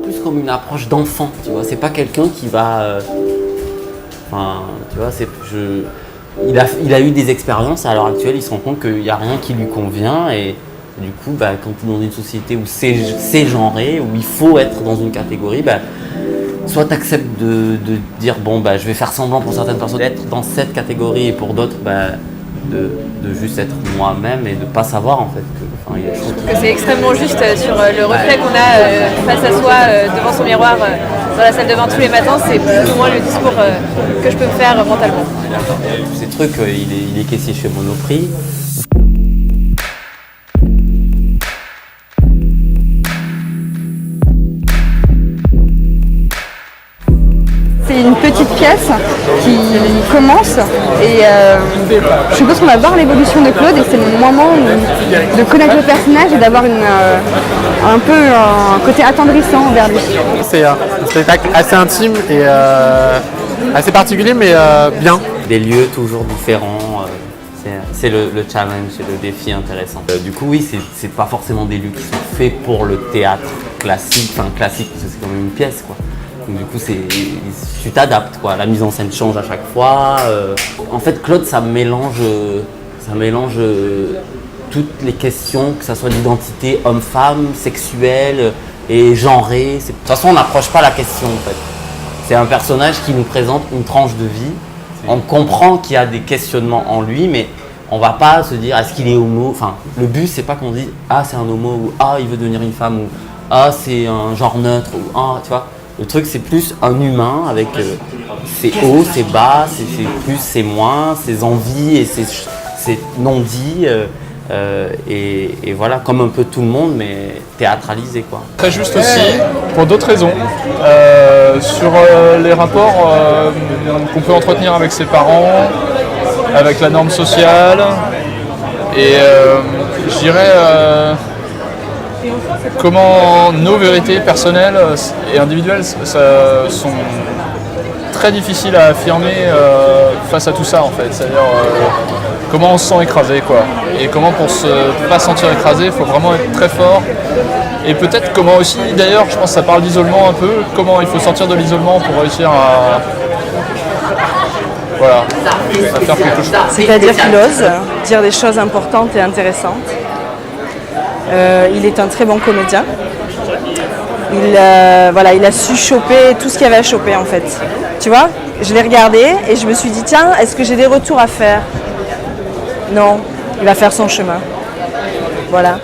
plus comme une approche d'enfant, tu vois. C'est pas quelqu'un qui va... Enfin, tu vois, il a eu des expériences, à l'heure actuelle, il se rend compte qu'il n'y a rien qui lui convient et du coup, quand tu es dans une société où c'est genré, où il faut être dans une catégorie, soit tu acceptes de dire bon, je vais faire semblant pour certaines personnes d'être dans cette catégorie et pour d'autres, de juste être moi-même et de ne pas savoir en fait que, il y a des choses que c'est extrêmement juste sur le reflet qu'on a face à soi devant son miroir dans la salle de bain tous les matins, c'est plus ou moins le discours que je peux me faire mentalement. Ces trucs, il est caissier chez Monoprix. C'est une petite pièce qui commence et je suppose qu'on va voir l'évolution de Claude et c'est le moment de connaître le personnage et d'avoir un peu un côté attendrissant envers lui. C'est un spectacle assez intime et assez particulier mais bien. Des lieux toujours différents, c'est le challenge, c'est le défi intéressant. Du coup oui, c'est pas forcément des lieux qui sont faits pour le théâtre classique, parce que c'est quand même une pièce quoi. Donc, du coup, tu t'adaptes quoi. La mise en scène change à chaque fois. En fait, Claude, ça mélange toutes les questions, que ce soit d'identité homme-femme, sexuelle et genrée. De toute façon, on n'approche pas la question en fait. C'est un personnage qui nous présente une tranche de vie. On comprend qu'il y a des questionnements en lui, mais on va pas se dire est-ce qu'il est homo. Enfin, le but, c'est pas qu'on dise ah c'est un homo ou ah il veut devenir une femme ou ah c'est un genre neutre ou ah tu vois. Le truc, c'est plus un humain avec ses hauts, ses bas, ses plus, ses moins, ses envies et ses non-dits. Et voilà, comme un peu tout le monde, mais théâtralisé, quoi. Très juste aussi, pour d'autres raisons, sur les rapports qu'on peut entretenir avec ses parents, avec la norme sociale, et je dirais... comment nos vérités personnelles et individuelles sont très difficiles à affirmer face à tout ça en fait. C'est-à-dire comment on se sent écrasé quoi. Et comment pour ne pas se sentir écrasé, il faut vraiment être très fort. Et peut-être comment aussi, d'ailleurs, je pense que ça parle d'isolement un peu, comment il faut sortir de l'isolement pour réussir à faire quelque chose. C'est-à-dire qu'il ose dire des choses importantes et intéressantes. Il est un très bon comédien. Il a su choper tout ce qu'il y avait à choper en fait. Tu vois, je l'ai regardé et je me suis dit tiens, est-ce que j'ai des retours à faire ? Non, il va faire son chemin. Voilà.